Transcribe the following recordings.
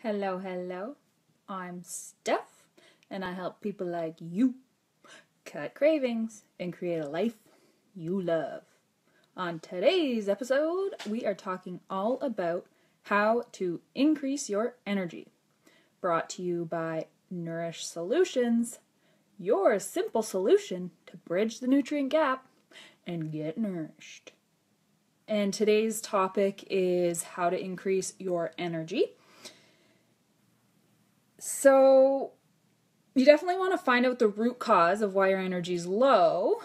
Hello, hello. I'm Steph, and I help people like you cut cravings and create a life you love. On today's episode, we are talking all about how to increase your energy. Brought to you by Nourish Solutions, your simple solution to bridge the nutrient gap and get nourished. And today's topic is how to increase your energy. So you definitely want to find out the root cause of why your energy is low.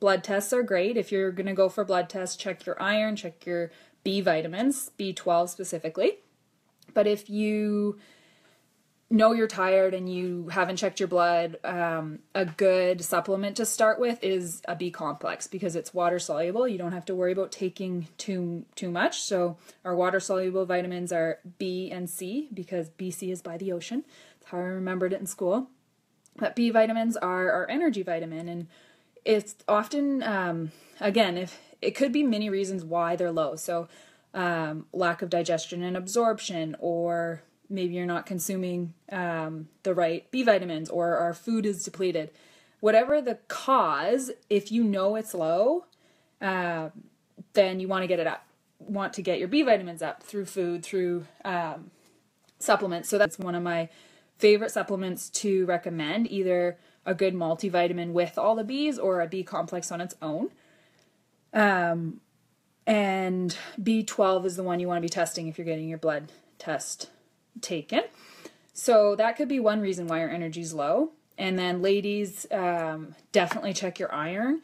Blood tests are great. If you're going to go for blood tests, check your iron, check your B vitamins, B12 specifically. But if you know you're tired and you haven't checked your blood, a good supplement to start with is a B complex because it's water soluble. You don't have to worry about taking too much. So our water soluble vitamins are B and C because BC is by the ocean. That's how I remembered it in school. But B vitamins are our energy vitamin, and it's often, again, if it could be many reasons why they're low. So lack of digestion and absorption, or maybe you're not consuming the right B vitamins, or our food is depleted. Whatever the cause, if you know it's low, then you want to get it up. Want to get your B vitamins up through food, through supplements. So that's one of my favorite supplements to recommend, either a good multivitamin with all the Bs or a B complex on its own. And B12 is the one you want to be testing if you're getting your blood test taken. So that could be one reason why your energy is low. And then ladies, definitely check your iron,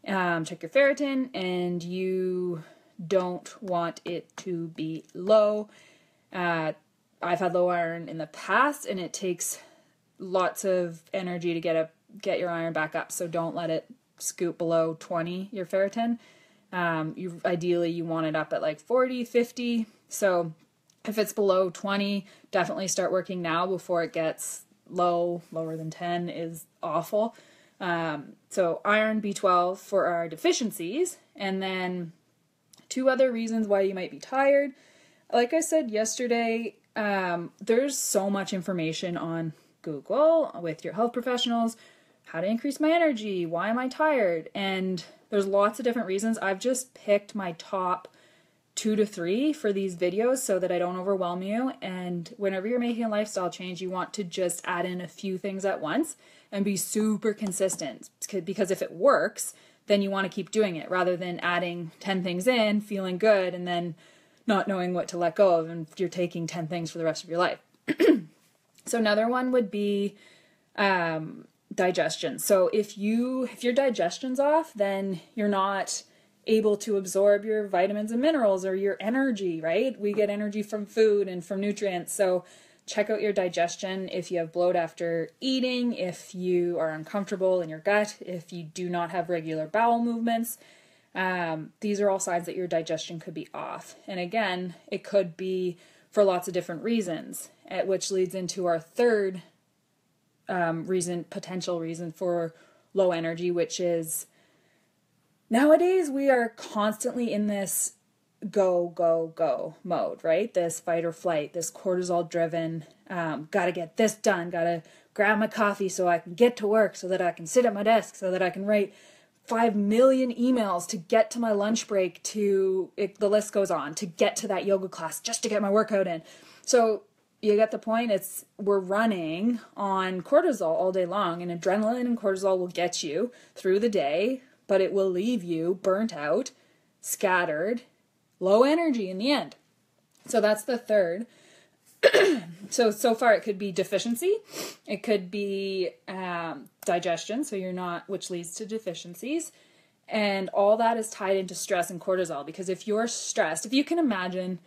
check your ferritin, and you don't want it to be low. I've had low iron in the past, and it takes lots of energy to get your iron back up. So don't let it scoot below 20, your ferritin. Ideally you want it up at like 40, 50. So if it's below 20, definitely start working now before it gets low. Lower than 10 is awful. So iron, B12 for our deficiencies. And then two other reasons why you might be tired. Like I said yesterday, there's so much information on Google with your health professionals, how to increase my energy, why am I tired? And there's lots of different reasons. I've just picked my top 2 to 3 for these videos so that I don't overwhelm you. And whenever you're making a lifestyle change, you want to just add in a few things at once and be super consistent, because if it works, then you want to keep doing it rather than adding 10 things in, feeling good, and then not knowing what to let go of, and you're taking 10 things for the rest of your life. So another one would be digestion. So if your digestion's off, then you're not able to absorb your vitamins and minerals or your energy, right? We get energy from food and from nutrients. So check out your digestion if you have bloat after eating, if you are uncomfortable in your gut, if you do not have regular bowel movements. These are all signs that your digestion could be off. And again, it could be for lots of different reasons, which leads into our third potential reason for low energy, which is nowadays we are constantly in this go mode, right? This fight or flight, this cortisol driven, gotta get this done, gotta grab my coffee so I can get to work, so that I can sit at my desk, so that I can write 5 million emails to get to my lunch break, the list goes on, to get to that yoga class, just to get my workout in. So you get the point. We're running on cortisol all day long, and adrenaline and cortisol will get you through the day, but it will leave you burnt out, scattered, low energy in the end. So that's the third. So far it could be deficiency. It could be digestion, so you're not, which leads to deficiencies. And all that is tied into stress and cortisol, because if you're stressed, if you can imagine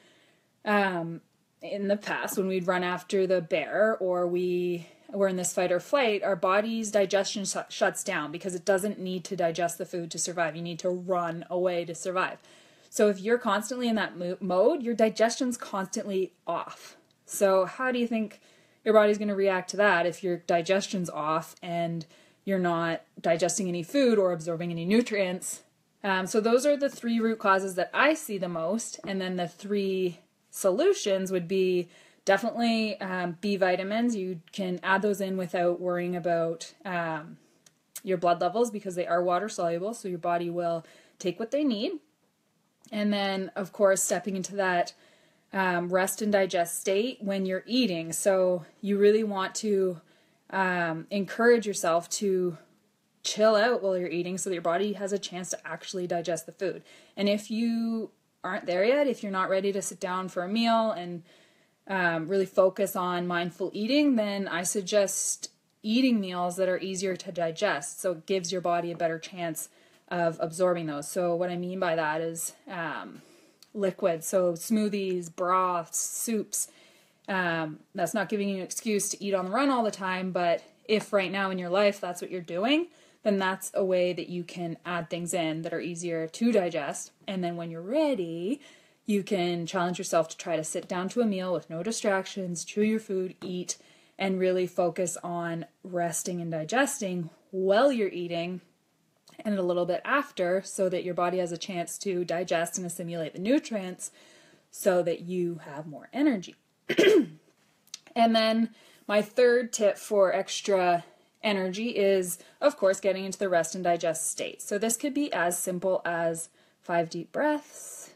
in the past when we'd run after the bear, or we were in this fight or flight, our body's digestion shuts down because it doesn't need to digest the food to survive. You need to run away to survive. So if you're constantly in that mode, your digestion's constantly off. So how do you think your body's going to react to that if your digestion's off and you're not digesting any food or absorbing any nutrients? So those are the 3 root causes that I see the most. And then the 3 solutions would be definitely B vitamins. You can add those in without worrying about your blood levels because they are water soluble, so your body will take what they need. And then, of course, stepping into that rest and digest state when you're eating. So you really want to encourage yourself to chill out while you're eating so that your body has a chance to actually digest the food. And if you aren't there yet, if you're not ready to sit down for a meal and really focus on mindful eating, then I suggest eating meals that are easier to digest. So it gives your body a better chance of absorbing those. So what I mean by that is liquids, so smoothies, broths, soups. That's not giving you an excuse to eat on the run all the time, but if right now in your life that's what you're doing, then that's a way that you can add things in that are easier to digest. And then when you're ready, you can challenge yourself to try to sit down to a meal with no distractions, chew your food, eat, and really focus on resting and digesting while you're eating and a little bit after, so that your body has a chance to digest and assimilate the nutrients so that you have more energy. And then my third tip for extra energy is, of course, getting into the rest and digest state. So this could be as simple as 5 deep breaths.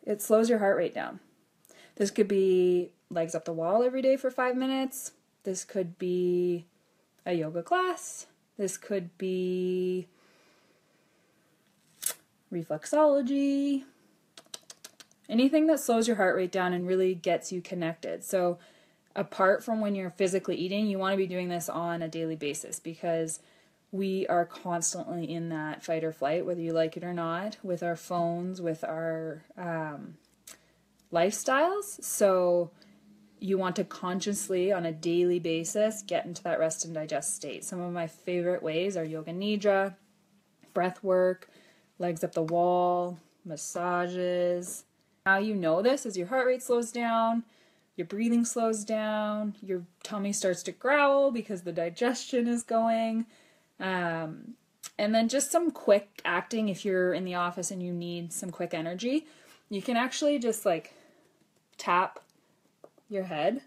It slows your heart rate down. This could be legs up the wall every day for 5 minutes. This could be a yoga class. This could be reflexology. Anything that slows your heart rate down and really gets you connected. So apart from when you're physically eating, you want to be doing this on a daily basis because we are constantly in that fight or flight, whether you like it or not, with our phones, with our lifestyles. So you want to consciously, on a daily basis, get into that rest and digest state. Some of my favorite ways are yoga nidra, breath work, legs up the wall, massages. How you know this is your heart rate slows down, your breathing slows down, your tummy starts to growl because the digestion is going. And then just some quick acting if you're in the office and you need some quick energy. You can actually just like tap your head,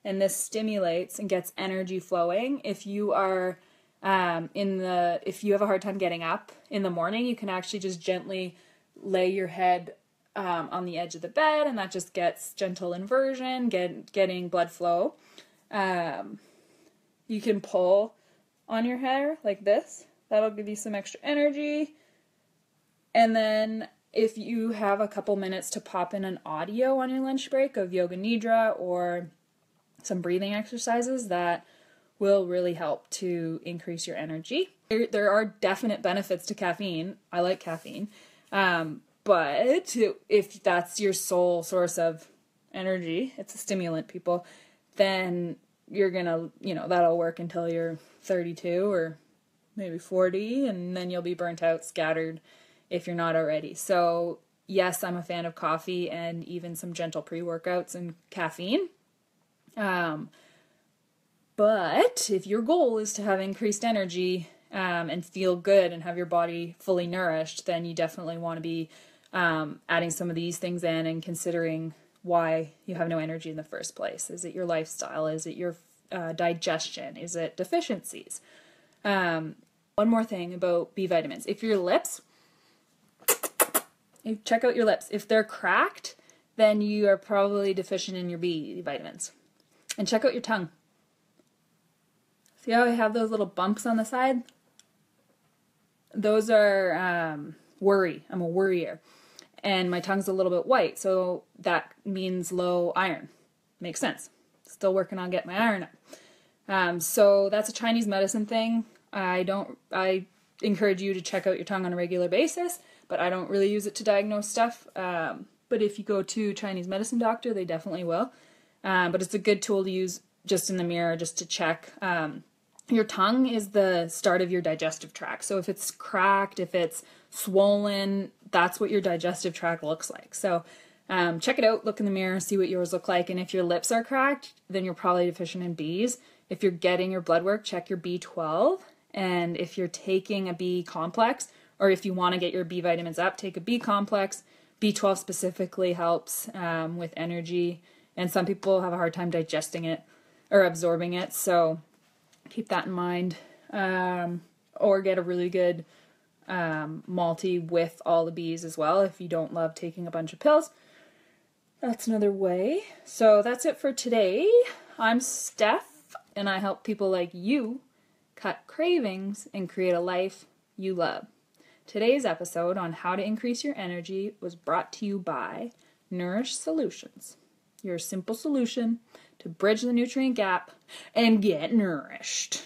and this stimulates and gets energy flowing. If you are if you have a hard time getting up in the morning, you can actually just gently lay your head on the edge of the bed, and that just gets gentle inversion, getting blood flow. You can pull on your hair like this. That'll give you some extra energy. And then if you have a couple minutes to pop in an audio on your lunch break of yoga nidra or some breathing exercises, that will really help to increase your energy. There are definite benefits to caffeine. I like caffeine. But if that's your sole source of energy, it's a stimulant, people, then you're gonna, that'll work until you're 32 or maybe 40, and then you'll be burnt out, scattered if you're not already. So yes, I'm a fan of coffee and even some gentle pre-workouts and caffeine. But if your goal is to have increased energy and feel good and have your body fully nourished, then you definitely want to be adding some of these things in and considering why you have no energy in the first place. Is it your lifestyle? Is it your digestion? Is it deficiencies? One more thing about B vitamins. If your lips, check out your lips. If they're cracked, then you are probably deficient in your B vitamins. And check out your tongue. See how I have those little bumps on the side? Those are worry. I'm a worrier. And my tongue's a little bit white, so that means low iron. Makes sense. Still working on getting my iron up. So that's a Chinese medicine thing. I encourage you to check out your tongue on a regular basis, but I don't really use it to diagnose stuff. But if you go to a Chinese medicine doctor, they definitely will. But it's a good tool to use just in the mirror, just to check. Your tongue is the start of your digestive tract. So if it's cracked, if it's swollen, that's what your digestive tract looks like. So check it out, look in the mirror, see what yours look like. And if your lips are cracked, then you're probably deficient in Bs. If you're getting your blood work, check your B12. And if you're taking a B complex, or if you want to get your B vitamins up, take a B complex, B12 specifically helps with energy, and some people have a hard time digesting it or absorbing it, so keep that in mind. Or get a really good multi with all the Bs as well if you don't love taking a bunch of pills. That's another way. So that's it for today. I'm Steph, and I help people like you cut cravings and create a life you love. Today's episode on how to increase your energy was brought to you by Nourish Solutions, your simple solution to bridge the nutrient gap and get nourished.